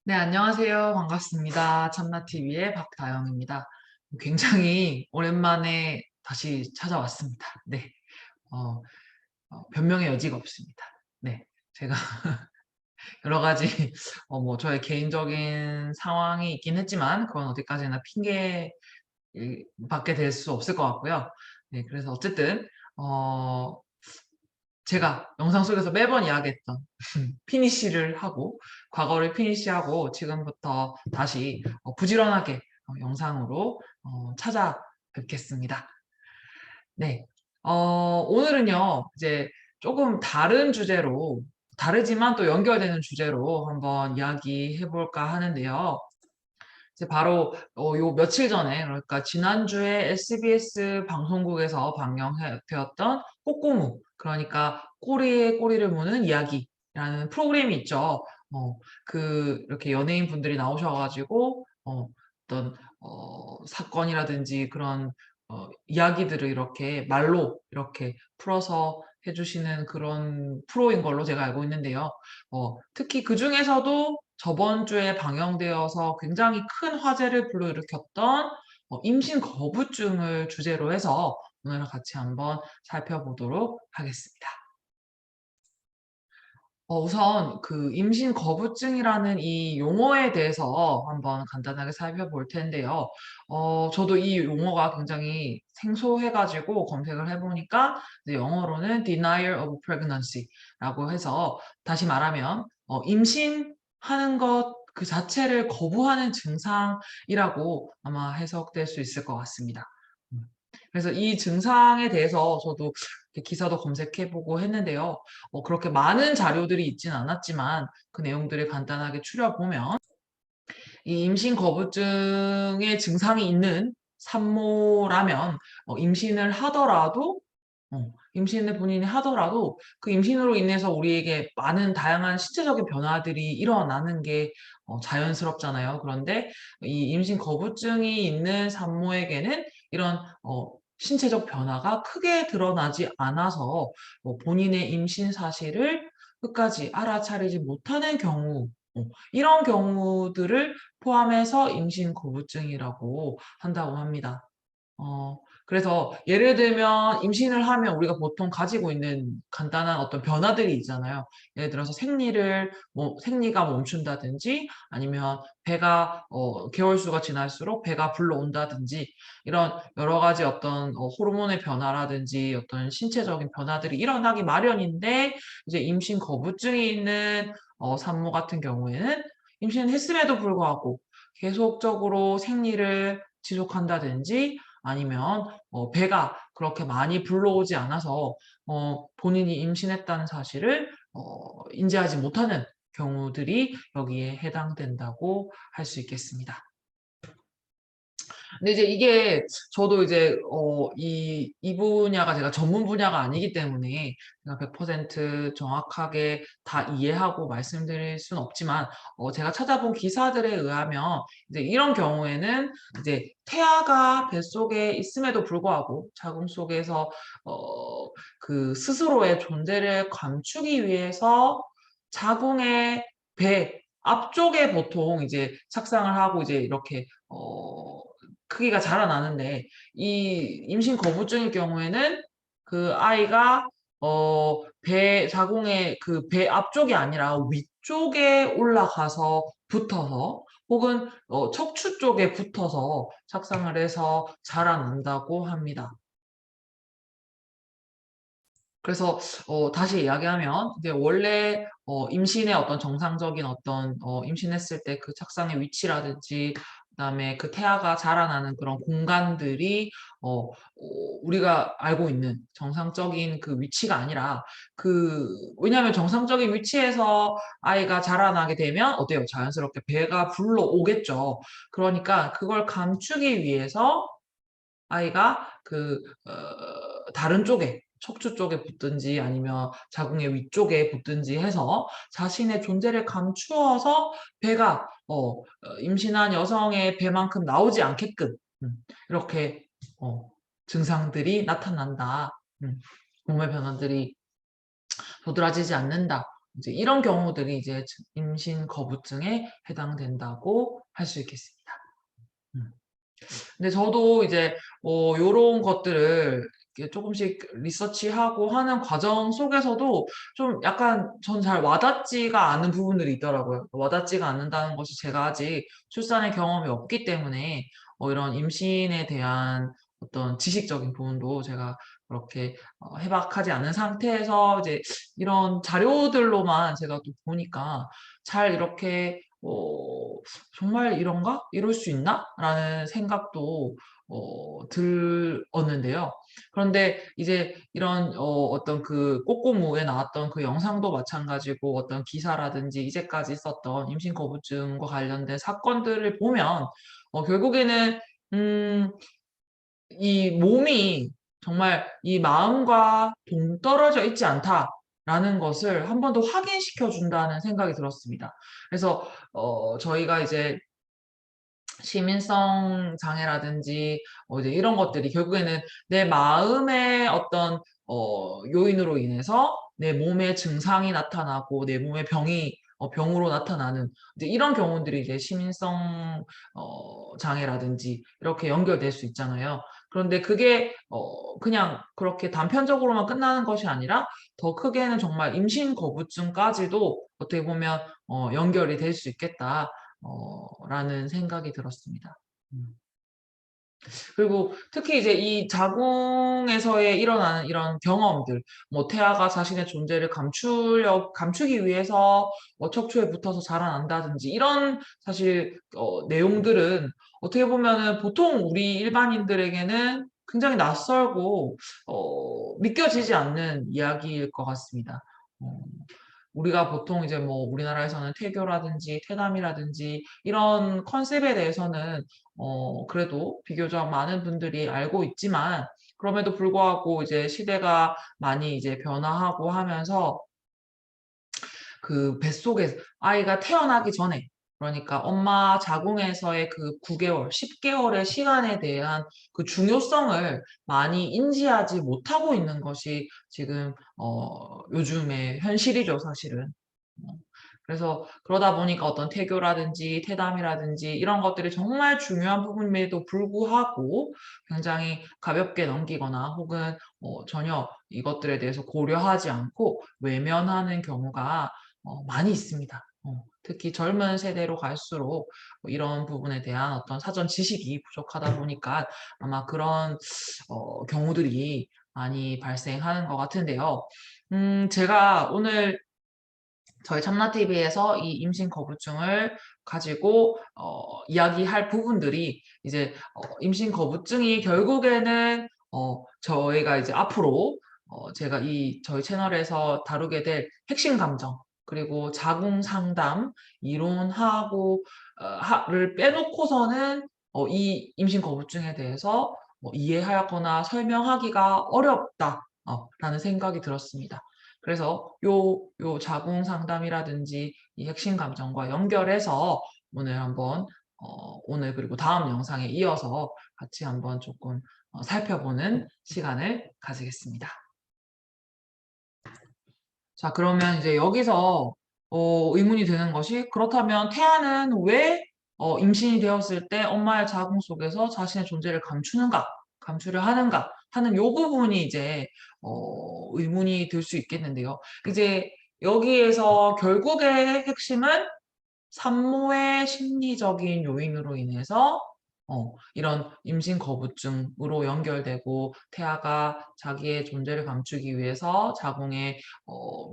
네, 안녕하세요. 반갑습니다. 참나TV의 박다영입니다. 굉장히 오랜만에 다시 찾아왔습니다. 네, 어, 변명의 여지가 없습니다. 네, 제가 여러 가지, 저의 개인적인 상황이 있긴 했지만, 그건 어디까지나 핑계 받게 될 수 없을 것 같고요. 네, 그래서 어쨌든, 어, 제가 영상 속에서 매번 이야기했던 피니쉬를 하고 과거를 피니쉬하고 지금부터 다시 부지런하게 영상으로 찾아뵙겠습니다. 네. 오늘은요, 이제 조금 다른 주제로, 다르지만 또 연결되는 주제로 한번 이야기해 볼까 하는데요. 이제 바로 요 며칠 전에, 그러니까 지난주에 SBS 방송국에서 방영되었던 꼬꼬무, 그러니까 꼬리에 꼬리를 무는 이야기라는 프로그램이 있죠. 이렇게 연예인 분들이 나오셔 가지고 어떤 사건이라든지 그런 이야기들을 이렇게 말로 이렇게 풀어서 해 주시는 그런 프로인 걸로 제가 알고 있는데요. 특히 그중에서도 저번 주에 방영되어서 굉장히 큰 화제를 불러일으켰던 임신 거부증을 주제로 해서 오늘 같이 한번 살펴보도록 하겠습니다. 우선 그 임신 거부증이라는 이 용어에 대해서 한번 간단하게 살펴볼 텐데요. 저도 이 용어가 굉장히 생소해 가지고 검색을 해 보니까 이제 영어로는 denial of pregnancy라고 해서, 다시 말하면 임신하는 것 그 자체를 거부하는 증상이라고 아마 해석될 수 있을 것 같습니다. 음. 그래서 이 증상에 대해서 저도 이렇게 기사도 검색해 보고 했는데요. 그렇게 많은 자료들이 있진 않았지만 그 내용들을 간단하게 추려보면, 이 임신 거부증의 증상이 있는 산모라면 임신을 하더라도 임신을 본인이 하더라도 그 임신으로 인해서 우리에게 많은 다양한 신체적인 변화들이 일어나는 게 자연스럽잖아요. 그런데 이 임신 거부증이 있는 산모에게는 이런 신체적 변화가 크게 드러나지 않아서 본인의 임신 사실을 끝까지 알아차리지 못하는 경우, 이런 경우들을 포함해서 임신 거부증이라고 한다고 합니다. 그래서 예를 들면 임신을 하면 우리가 보통 가지고 있는 간단한 어떤 변화들이 있잖아요. 예를 들어서 생리가 멈춘다든지, 아니면 배가 개월수가 지날수록 배가 불러온다든지, 이런 여러 가지 어떤 호르몬의 변화라든지 어떤 신체적인 변화들이 일어나기 마련인데, 이제 임신 거부증이 있는 산모 같은 경우에는 임신을 했음에도 불구하고 계속적으로 생리를 지속한다든지, 아니면 배가 그렇게 많이 불러오지 않아서 본인이 임신했다는 사실을 인지하지 못하는 경우들이 여기에 해당된다고 할 수 있겠습니다. 근데 이제 이게 저도 이제 이 분야가 제가 전문 분야가 아니기 때문에 제가 100% 정확하게 다 이해하고 말씀드릴 수는 없지만, 제가 찾아본 기사들에 의하면 이제 이런 경우에는 이제 태아가 뱃속에 있음에도 불구하고 자궁 속에서 그 스스로의 존재를 감추기 위해서 자궁의 배 앞쪽에 보통 이제 착상을 하고 이제 이렇게 크기가 자라나는데, 이 임신 거부증일 경우에는 그 아이가 배 자궁의 그 배 앞쪽이 아니라 위쪽에 올라가서 붙어서, 혹은 척추 쪽에 붙어서 착상을 해서 자라난다고 합니다. 그래서 다시 이야기하면 이제 원래 임신의 어떤 정상적인 어떤 임신했을 때 그 착상의 위치라든지, 그다음에 그 태아가 자라나는 그런 공간들이 우리가 알고 있는 정상적인 그 위치가 아니라, 왜냐하면 정상적인 위치에서 아이가 자라나게 되면 어때요? 자연스럽게 배가 불러오겠죠. 그러니까 그걸 감추기 위해서 아이가 다른 쪽에, 척추 쪽에 붙든지 아니면 자궁의 위쪽에 붙든지 해서 자신의 존재를 감추어서 배가 임신한 여성의 배만큼 나오지 않게끔 이렇게 증상들이 나타난다. 몸의 변화들이 도드라지지 않는다. 이제 이런 경우들이 이제 임신 거부증에 해당된다고 할 수 있겠습니다. 음. 근데 저도 이제 요런 것들을 이렇게 조금씩 리서치하고 하는 과정 속에서도 좀 약간 전 잘 와닿지가 않은 부분들이 있더라고요. 와닿지가 않는다는 것이 제가 아직 출산의 경험이 없기 때문에 이런 임신에 대한 어떤 지식적인 부분도 제가 그렇게 해박하지 않은 상태에서 이제 이런 자료들로만 제가 또 보니까 잘 이렇게 '정말 이런가? 이럴 수 있나?' 라는 생각도 들었는데요. 그런데 이제 이런 어떤 그 꼬꼬무에 나왔던 그 영상도 마찬가지고 어떤 기사라든지 이제까지 있었던 임신 거부증과 관련된 사건들을 보면 결국에는 음 이 몸이 정말 이 마음과 동떨어져 있지 않다라는 것을 한 번 더 확인시켜 준다는 생각이 들었습니다. 그래서 저희가 이제 시민성 장애라든지 이제 이런 것들이 결국에는 내 마음의 어떤 요인으로 인해서 내 몸에 증상이 나타나고 내 몸에 병이 병으로 나타나는 이제 이런 경우들이 이제 시민성 장애라든지 이렇게 연결될 수 있잖아요. 그런데 그게 그냥 그렇게 단편적으로만 끝나는 것이 아니라 더 크게는 정말 임신 거부증까지도 어떻게 보면 연결이 될 수 있겠다. 라는 생각이 들었습니다. 음. 그리고 특히 이제 이 자궁에서의 일어나는 이런 경험들, 뭐 태아가 자신의 존재를 감추기 위해서 척추에 붙어서 자라난다든지 이런 사실 내용들은 어떻게 보면은 보통 우리 일반인들에게는 굉장히 낯설고 믿겨지지 않는 이야기일 것 같습니다. 어 우리가 보통 이제 뭐 우리나라에서는 태교라든지 태담이라든지 이런 컨셉에 대해서는 그래도 비교적 많은 분들이 알고 있지만 그럼에도 불구하고 이제 시대가 많이 이제 변화하고 하면서 그 뱃속에 아이가 태어나기 전에 그러니까 엄마 자궁에서의 그 9개월, 10개월의 시간에 대한 그 중요성을 많이 인지하지 못하고 있는 것이 지금 요즘의 현실이죠, 사실은. 어 그래서 그러다 보니까 어떤 태교라든지 태담이라든지 이런 것들이 정말 중요한 부분임에도 불구하고 굉장히 가볍게 넘기거나 혹은 전혀 이것들에 대해서 고려하지 않고 외면하는 경우가 많이 있습니다. 특히 젊은 세대로 갈수록 이런 부분에 대한 어떤 사전 지식이 부족하다 보니까 아마 그런 경우들이 많이 발생하는 것 같은데요. 제가 오늘 저희 참나TV에서 이 임신 거부증을 가지고 이야기할 부분들이 이제 임신 거부증이 결국에는 저희가 이제 앞으로 제가 이 저희 채널에서 다루게 될 핵심 감정 그리고 자궁 상담 이론하고 를 빼놓고서는 이 임신 거부증에 대해서 이해하거나 설명하기가 어렵다 라는 생각이 들었습니다. 그래서 요 자궁 상담이라든지 이 핵심 감정과 연결해서 오늘 한번 오늘 그리고 다음 영상에 이어서 같이 한번 조금 살펴보는 시간을 가지겠습니다. 자, 그러면 이제 여기서 의문이 드는 것이 그렇다면 태아는 왜 임신이 되었을 때 엄마의 자궁 속에서 자신의 존재를 감추려 하는가 하는 요 부분이 이제 의문이 들 수 있겠는데요. 이제 여기에서 결국의 핵심은 산모의 심리적인 요인으로 인해서 이런 임신 거부증으로 연결되고 태아가 자기의 존재를 감추기 위해서 자궁의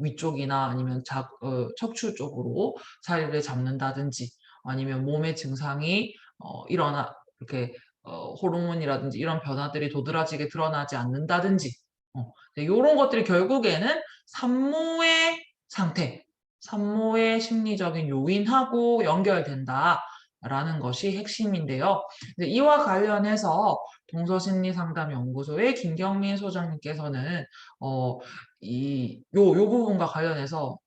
위쪽이나 아니면 척추 쪽으로 자리를 잡는다든지 아니면 몸의 증상이 이렇게 호르몬이라든지 이런 변화들이 도드라지게 드러나지 않는다든지 요런 것들이 결국에는 산모의 상태 산모의 심리적인 요인하고 연결된다라는 것이 핵심인데요. 이와 관련해서 동서심리상담연구소의 김경민 소장님께서는 요 부분과 관련해서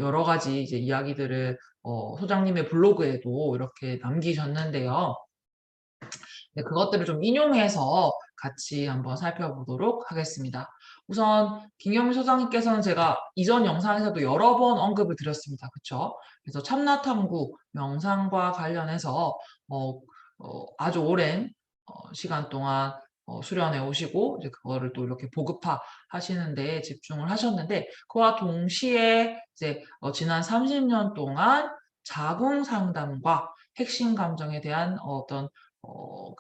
여러 가지 이제 이야기들을 소장님의 블로그에도 이렇게 남기셨는데요. 그것들을 좀 인용해서 같이 한번 살펴보도록 하겠습니다. 우선 김경민 소장님께서는 제가 이전 영상에서도 여러 번 언급을 드렸습니다. 그쵸? 그래서 참나탐구 영상과 관련해서 어, 아주 오랜 시간 동안 수련해 오시고 이제 그거를 또 이렇게 보급화 하시는 데 집중을 하셨는데, 그와 동시에 이제 지난 30년 동안 자궁 상담과 핵심 감정에 대한 어떤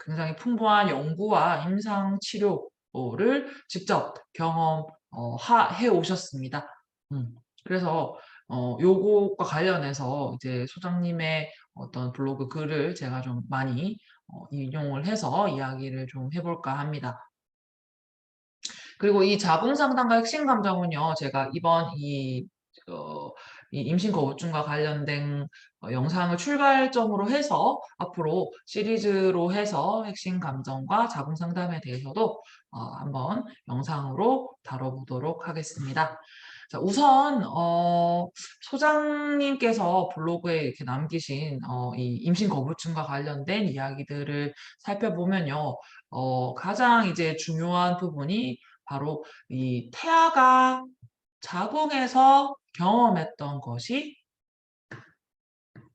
굉장히 풍부한 연구와 임상 치료를 직접 해 오셨습니다. 그래서 요것과 관련해서 이제 소장님의 어떤 블로그 글을 제가 좀 많이 인용을 해서 이야기를 좀 해볼까 합니다. 그리고 이 자궁상담과 핵심 감정은요, 제가 이번 이 임신 거부증과 관련된 영상을 출발점으로 해서 앞으로 시리즈로 해서 핵심 감정과 자궁 상담에 대해서도 한번 영상으로 다뤄보도록 하겠습니다. 자, 우선 소장님께서 블로그에 이렇게 남기신 이 임신 거부증과 관련된 이야기들을 살펴보면요, 가장 이제 중요한 부분이 바로 이 태아가 자궁에서 경험했던 것이,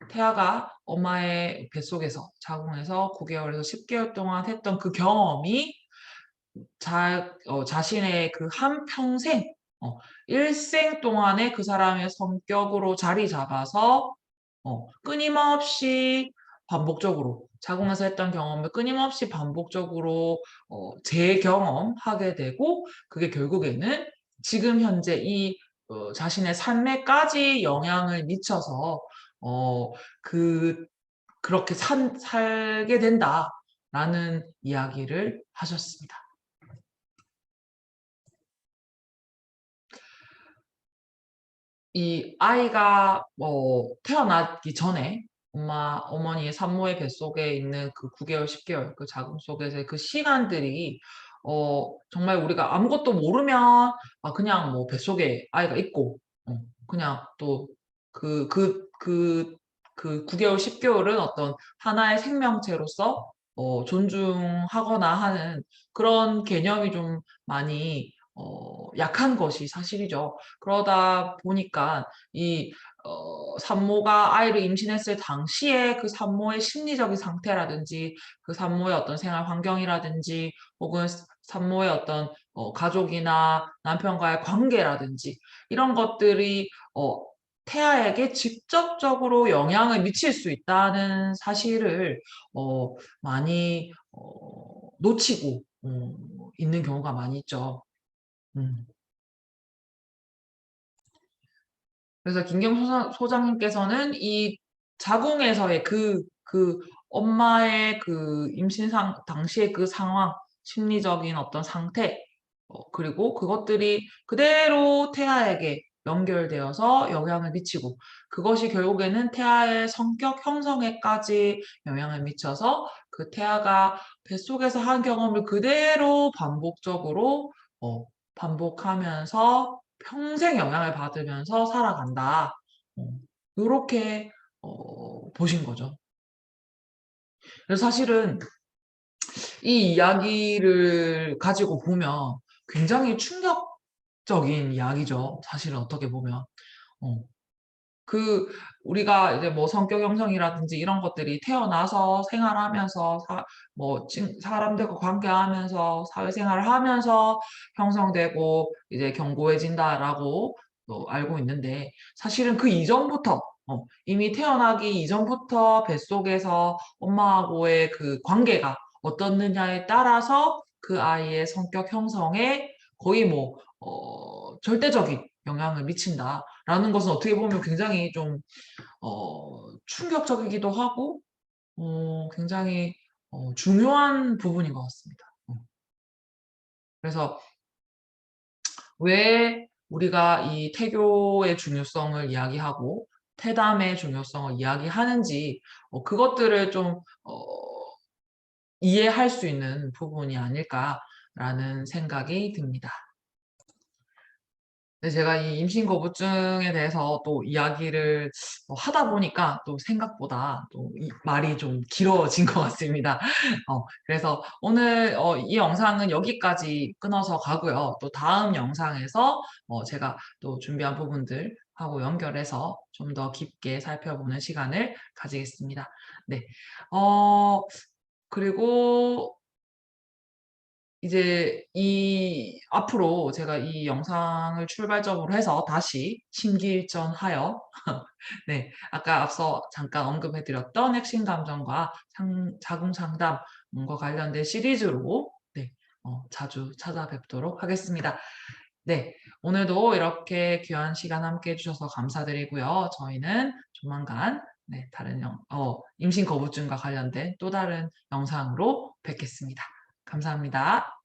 태아가 엄마의 뱃속에서 자궁에서 9개월에서 10개월 동안 했던 그 경험이 자신의 그 한평생, 일생 동안에 그 사람의 성격으로 자리 잡아서 끊임없이 반복적으로 자궁에서 했던 경험을 끊임없이 반복적으로 재경험하게 되고, 그게 결국에는 지금 현재 이 자신의 삶에까지 영향을 미쳐서 어, 그 그렇게 살게 된다라는 이야기를 하셨습니다. 이 아이가 태어나기 전에 어머니의 산모의 뱃속에 있는 그 9개월, 10개월 그 자궁 속에서의 그 시간들이 정말 우리가 아무것도 모르면 그냥 뭐 뱃속에 아이가 있고 그냥 또 그 9개월, 10개월은 어떤 하나의 생명체로서 존중하거나 하는 그런 개념이 좀 많이 약한 것이 사실이죠. 그러다 보니까 이 산모가 아이를 임신했을 당시에 그 산모의 심리적인 상태라든지 그 산모의 어떤 생활 환경이라든지 혹은 산모의 어떤 가족이나 남편과의 관계라든지 이런 것들이 태아에게 직접적으로 영향을 미칠 수 있다는 사실을 많이 놓치고 있는 경우가 많이 있죠. 음. 그래서 소장님께서는 이 자궁에서의 그 엄마의 그 당시의 그 상황, 심리적인 어떤 상태, 그리고 그것들이 그대로 태아에게 연결되어서 영향을 미치고, 그것이 결국에는 태아의 성격 형성에까지 영향을 미쳐서 그 태아가 뱃속에서 한 경험을 그대로 반복적으로 반복하면서 평생 영향을 받으면서 살아간다. 어 요렇게 보신 거죠. 그래서 사실은 이 이야기를 가지고 보면 굉장히 충격적인 이야기죠, 사실은 어떻게 보면. 어. 그 우리가 이제 뭐 성격 형성이라든지 이런 것들이 태어나서 생활하면서 사람들과 관계하면서 사회생활을 하면서 형성되고 이제 견고해진다라고 알고 있는데, 사실은 그 이전부터 이미 태어나기 이전부터 뱃속에서 엄마하고의 그 관계가 어떻느냐에 따라서 그 아이의 성격 형성에 거의 뭐 절대적인 영향을 미친다라는 것은 어떻게 보면 굉장히 좀 충격적이기도 하고 굉장히 중요한 부분인 것 같습니다. 그래서 왜 우리가 이 태교의 중요성을 이야기하고 태담의 중요성을 이야기하는지, 그것들을 좀 이해할 수 있는 부분이 아닐까라는 생각이 듭니다. 네, 제가 이 임신거부증에 대해서 또 이야기를 하다 보니까 또 생각보다 또 이 말이 좀 길어진 것 같습니다. 그래서 오늘 이 영상은 여기까지 끊어서 가고요. 또 다음 영상에서 제가 또 준비한 부분들 하고 연결해서 좀 더 깊게 살펴보는 시간을 가지겠습니다. 네. 어 그리고 이제 이 앞으로 제가 이 영상을 출발점으로 해서 다시 심기일전하여 네, 아까 앞서 잠깐 언급해 드렸던 핵심 감정과 자궁 상담과 관련된 시리즈로 네, 자주 찾아뵙도록 하겠습니다. 네, 오늘도 이렇게 귀한 시간 함께 해 주셔서 감사드리고요. 저희는 조만간 네, 다른 임신 거부증과 관련된 또 다른 영상으로 뵙겠습니다. 감사합니다.